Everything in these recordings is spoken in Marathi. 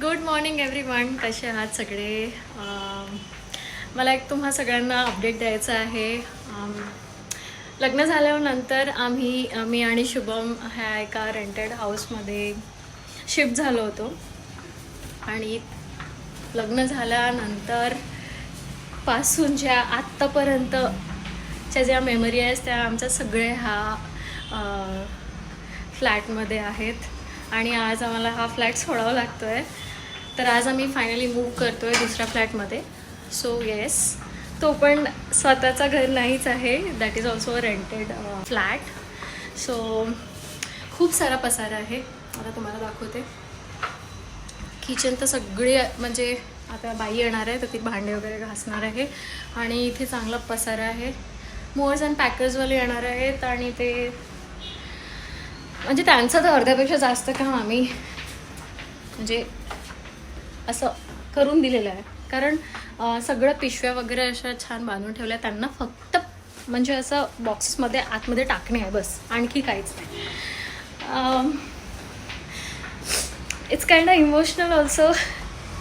Good morning everyone. कसे आहात सगळे? मला एक तुम्हा सगळ्यांना अपडेट द्यायचा आहे. लग्न झाल्यानंतर मी आणि शुभम ह्या एका रेंटेड हाऊसमध्ये शिफ्ट झालो होतो आणि लग्न झाल्यानंतर पासून ज्या आत्तापर्यंतच्या ज्या मेमरी आहेत त्या आमच्या सगळे ह्या फ्लॅटमध्ये आहेत आणि आज आम्हाला हा फ्लॅट सोडावा लागतो आहे. तर आज आम्ही फायनली मूव्ह करतो आहे दुसऱ्या फ्लॅटमध्ये. सो येस, तो पण स्वतःचा घर नाहीच आहे, that is also a rented flat. So खूप सारा पसारा आहे, आता तुम्हाला दाखवते. किचन तर सगळी म्हणजे आता बाई येणार आहे तर ती भांडे वगैरे घासणार आहे आणि इथे चांगला पसारा आहे. मूव्हर्स अँड पॅकर्सवाले येणार आहेत आणि ते म्हणजे त्यांचं तर अर्ध्यापेक्षा जास्त काम आम्ही म्हणजे असं करून दिलेलं आहे. कारण सगळं पिशव्या वगैरे अशा छान बांधून ठेवल्या, त्यांना फक्त म्हणजे असं बॉक्सेसमध्ये आतमध्ये टाकणे आहे बस, आणखी काहीच नाही. It's kind of emotional also,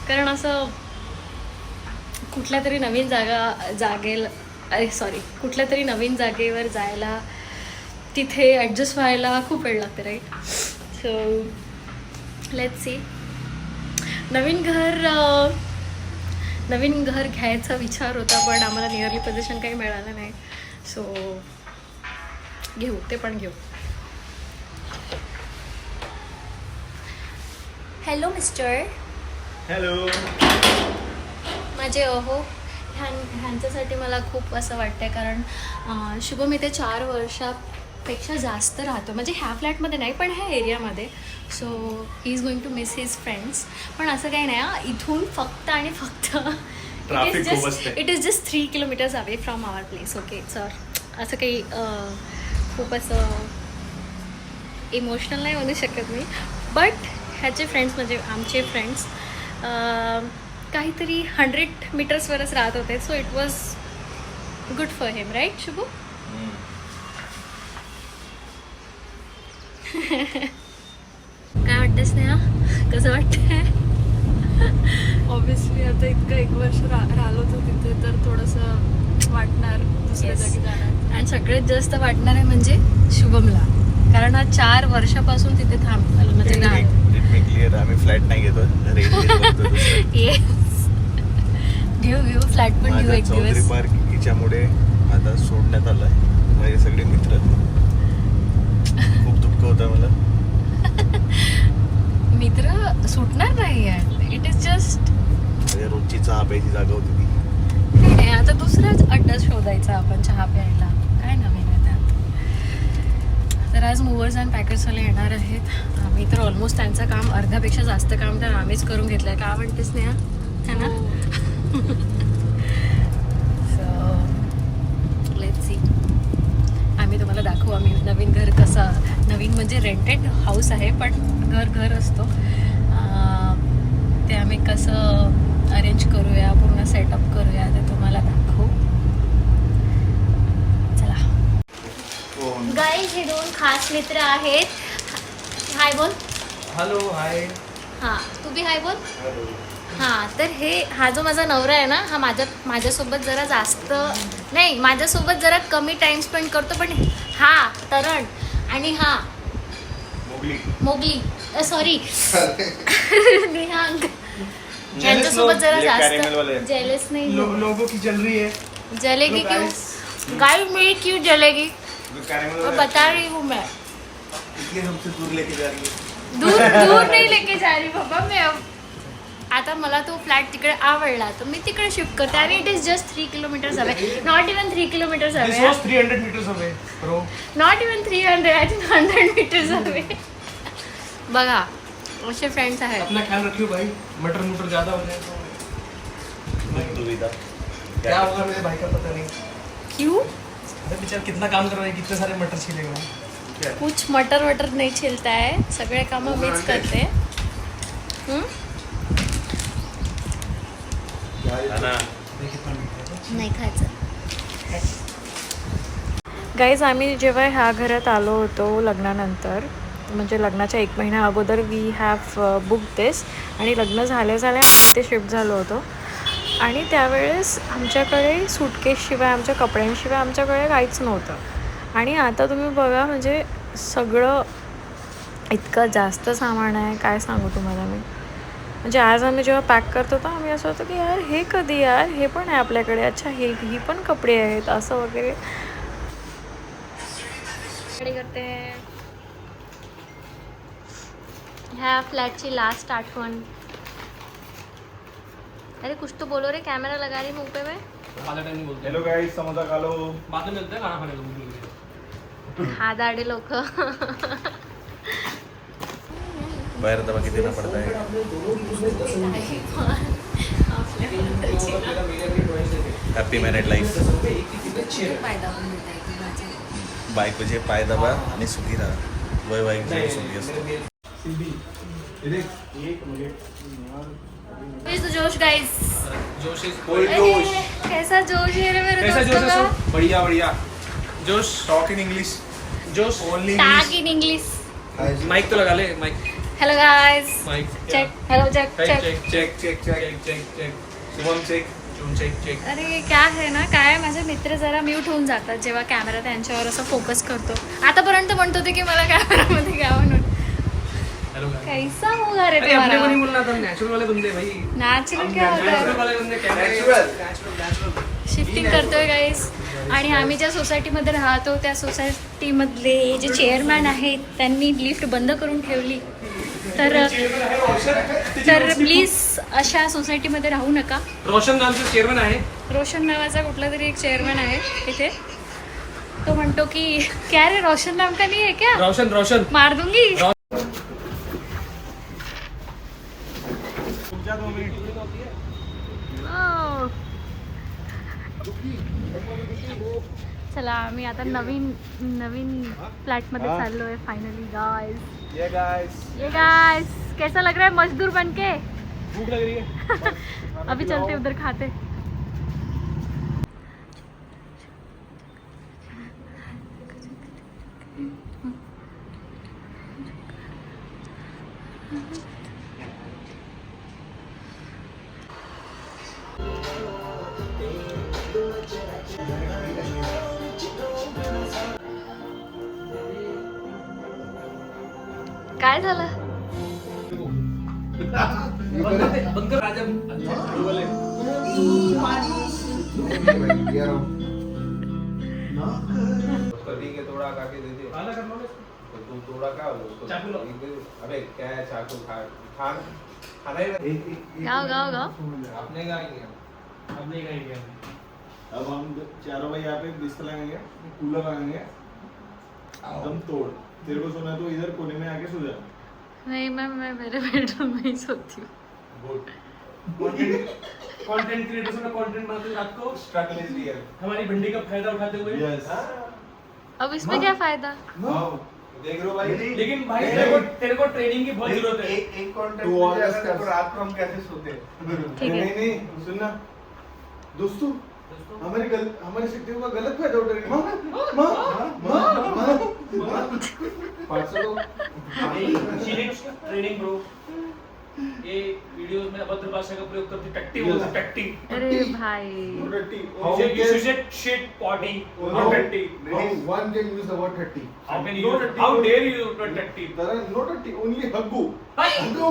कारण असं कुठल्या तरी नवीन कुठल्या तरी नवीन जागेवर जायला, तिथे ॲडजस्ट व्हायला खूप वेळ लागते, राईट? So let's see. नवीन घर घ्यायचा विचार होता, पण आम्हाला नियरली पोझिशन काही मिळालं नाही. सो घेऊ, ते पण घेऊ. Hello mister. हॅलो. माझे ह्यांच्यासाठी मला खूप असं वाटतंय, कारण शुभम इथे 4 वर्षापेक्षा जास्त राहतो, म्हणजे ह्या फ्लॅटमध्ये नाही पण ह्या एरियामध्ये. So he is going to miss his friends. पण असं काही नाही, इथून फक्त आणि फक्त it is just 3 kilometres away from our place. Okay sir, असं काही खूप असं इमोशनल नाही म्हणू शकत मी. बट ह्याचे फ्रेंड्स म्हणजे आमचे फ्रेंड्स काहीतरी 100 मीटर्सवरच राहत होते. So it was good for him, right Shubhu? काय वाटतं स्नेहा, कसं वाटतंय? ऑब्विसली आता इतकं 1 वर्ष राहिलो होतो तिथे, तर थोडंसं वाटणार दुसऱ्या जागी जाणार. आणि सगळ्यात जास्त वाटणार आहे म्हणजे शुभमला, कारण हा 4 वर्षापासून तिथे म्हणजे आम्ही फ्लॅट नाही घेतो, घेऊ फ्लॅट पण घेऊ एक दिवस. पार्कच्यामुळे आता सोडण्यात आलाय. माझे सगळे मित्र, खूप दुःख होतं मला. मित्र सुटणार नाही आहे. इट इज जस्ट रोजची चहा प्यायची जागा होती ती. नाही, आता दुसराच अड्डा शोधायचा आपण चहा प्यायला. काय नवीन आहे त्यात? तर आज मूव्हर्स अँड पॅकर्सवाले येणार आहेत. आम्ही तर ऑलमोस्ट त्यांचं काम, अर्ध्यापेक्षा जास्त काम तर आम्हीच करून घेतलं आहे. का म्हणतेस नाही है ना? So let's C. आम्ही तुम्हाला दाखवू आम्ही नवीन घर कसं, नवीन म्हणजे रेंटेड हाऊस आहे पण घर असतो, ते आम्ही कसं अरेंज करूया, पूर्ण सेटअप करूया, ते तुम्हाला दाखवू. चला गाईज, हे 2 खास मित्र आहेत. हाय बोल. हॅलो. हाय. हां, तू बी हाय बोल. हां, तर हा जो माझा नवरा आहे ना, हा माझ्यासोबत जरा जास्त नाही, माझ्यासोबत जरा कमी टाइम स्पेंड करतो, पण हा तरण आणि हा मोगली सॉरी निहांग यांच्यासोबत जरा जास्त जेलस नाही. लोगों की जल रही है. जलेगी क्यों गाइस, मेरी क्यों जलेगी? और बता रही हूँ मैं, इसलिए हमसे दूर लेके जा रही है. दूर नहीं लेके जा रही बाबा मैं. आता मला तो फ्लॅट तिकडे आवडला तर मी तिकडे शिफ्ट करते आणि it is just 3 kilometres away. Not even 3 kilometres away. This was 300 meters away, bro. Not even 300, I think 100 metres away. बघा असे फ्रेंड्स आहेत. अपना ख्याल रखियो भाई, मटर ज्यादा हो जाए तो दुविधा क्या होगा मेरे भाई का पता नहीं. क्यों? अरे बेचारा कितना काम कर रहा है, कितने सारे मटर छिलेगा. कुछ मटर नहीं छिलता है, सगळे काम मीच करते. नाही खायचं. गाईज, आम्ही जेव्हा ह्या घरात आलो होतो लग्नानंतर म्हणजे लग्नाच्या 1 महिन्या अगोदर वी हॅव बुक दिस आणि लग्न झाल्या ते शिफ्ट झालो होतो आणि त्यावेळेस आमच्याकडे सूटकेसशिवाय आमच्या कपड्यांशिवाय आमच्याकडे काहीच नव्हतं आणि आता तुम्ही बघा म्हणजे सगळं इतकं जास्त सामान आहे काय सांगू तुम्हाला मी. म्हणजे आज आम्ही जेव्हा पॅक करतो तर आम्ही असं होतं की यार हे कधी यार हे पण आहे आपल्याकडे, अच्छा ही पण कपडे आहेत असं वगैरे करते. ह्या फ्लॅटची लास्ट आठवण. अरे कुछ तो बोलो रे, कैमरा लगा रही मुंह पे मैं. हेलो गाइस, समोसा खा लो. बाद में मिलते हैं खाना खाने को. हा दाढे लोक. बाहेर दवा किती ना पडत आहे. Happy married life. बायकोचे पाय दाबा आणि सुखी राहा. वैवाहिक जीवन सुखी असतो. जोश गाइस, जोश इज जोश. कैसा जोश है रे मेरे कैसा जोश दोस्तों है का. सो बढ़िया बढ़िया Josh talk in English. Josh only tag in English. Mic तो लगा ले mic hello guys, mic check. Hello check check check. Check check check check check Shubham check. Check check अरे क्या है ना, काय माझे मित्र जरा म्यूट होऊन जातात जेव्हा कॅमेरा त्यांच्यावर असं फोकस करतो. आतापर्यंत म्हणत होते की मला कॅमेरामध्ये घ्या म्हणून. Hello guys. कैसा होगा रे अरे अपने को नहीं तुम्हारा. बोलना था, नेचुरल वाले बंदे भाई. नॅचरल क्या होता नेचुरल है. वाले बंदे कैमरा नेचुरल. शिफ्टिंग करतोय गाईस आणि आम्ही ज्या सोसायटीमध्ये राहतो त्या सोसायटीमधले जे चेअरमॅन आहेत त्यांनी लिफ्ट बंद करून ठेवली. तर प्लीज अशा सोसायटीमध्ये राहू नका. रोशन नामचे चेअरमन आहे. रोशन नावाचा कुठला तरी एक चेअरमॅन आहे इथे. तो म्हणतो की क्या रे रोशन नाम का नहीं है क्या, रोशन रोशन मार दूंगी. Oh. चला आम्ही आता नवीन फ्लॅटमध्ये चाललोय फायनली गाइस. ये गाइस. ये गाइस कैसा लग रहा है मजदूर बनके. भूख लग रही है. अभी चलते उधर खाते. काय झालं. बंद कर राजा. कभी के थोड़ा काके दे दियो खाना करना है. तो तू थोड़ा का उसको चाकू लो. अबे क्या है चाकू खा खाना ही गाव गाव गाव. आपने कहा ही है. अब नहीं खाएंगे. अब हम चारों भाई यहाँ पे बिस्तर लगाएंगे, कूलर लगाएंगे, एकदम तोड़. तेरे को सोना है तो इधर कोने में आके सो जा. नहीं मैं मेरे बेडरूम में ही सोती हूँ. गुड. कंटेंट क्रिएटर्स का कंटेंट बनाते रात को स्ट्रगल इज रियल. हमारी भिंडी का फायदा उठाते हुए. यस. अब इसमें क्या फायदा. देख लो भाई. लेकिन भाई तेरे को ट्रेनिंग की बहुत जरूरत है. एक कंटेंट तू और मिल जाता कर. तो रात को हम कैसे सोते. ठीक है. नहीं सुनना दोस्तों, हमारे शक्तियों का गलत फायदा उठा रही ट्रेनिंग ब्रो. ये वीडियो में अभद्र भाषा का प्रयोग करते टट्टी बोलते टट्टी. अरे भाई You said shit potty not टट्टी. One can use the word 30. How can you how dare you not टट्टी. There are no 30, only huggu. High. Huggu.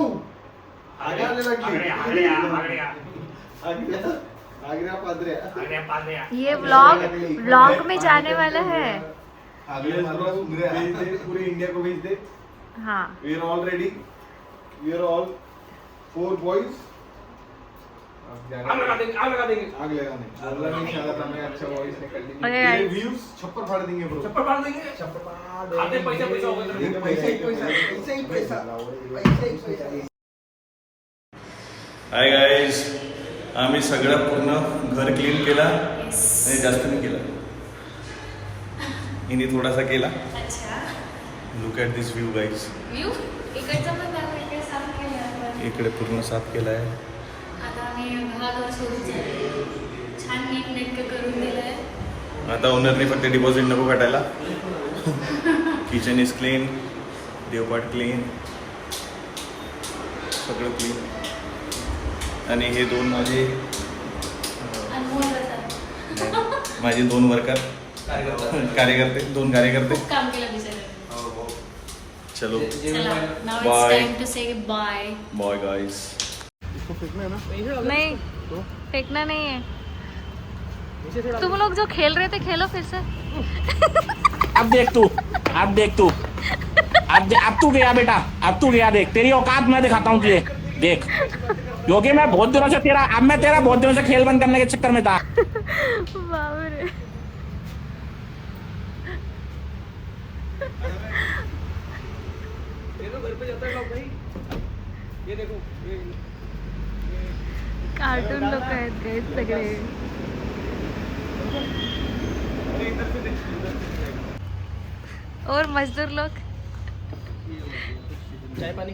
Agra पादऱ्या. ये व्लॉग में जाने वाला है. भेज दे, पूरे इंडिया को भेज दे. हाँ We are all ready. We are all 4 boys. आग लगा देंगे आग लगाने. बोलना नहीं चाह रहा था मैं. अच्छा वॉइस निकल दी. अरे तेरे यार. व्यूज छप्पर फाड़ देंगे ब्रो. चप्पल मार देंगे. खाते पैसा होगा तेरे. पैसा. हाय गाइस, आम्ही सगळं पूर्ण घर क्लीन केला आणि जास्त नाही केला. हिने थोडासा केला. अच्छा look at this view guys. View इकडचा पण दाखव. इकडे साफ केलं आपण. इकडे पूर्ण साफ केला आहे. आता आम्ही घर सोडून जातो. छान नीट नेटकं करून दिलंय. आता ओनरने फक्त डिपॉझिट नको काटायला. Kitchen is clean. देवपाट क्लीन, सगळं क्लीन. आणि हे दोन माझे माझे 2 वर्कर कार्यकर्ते, 2 कार्यकर्ते. खूप काम केलं बिचारे. चलो चला, now it's Bye. time to say bye. Bye guys. इसको फेंकना है ना? नहीं, फेंकना नहीं है. तुम लोग जो खेल रहे थे खेलो फिर से. अब देख तू, अब तू गया बेटा, अब तू गया. देख तेरी औकात मैं दिखाता हूँ तुझे. देख, क्योंकि मैं बहुत दिनों से तेरा बहुत दिनों से खेल बंद करने के चक्कर में था. बाप रे. ये तो घर पे जाता है भाई. ये देखो कार्टून लोक आहेत गाईस सगळे. और मजदूर लोग. चाय पानी.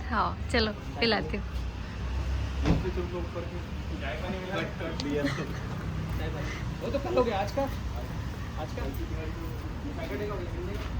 हाँ चलो पिलाती हूँ. वो तो कल हो गया. आज का सैटरडे का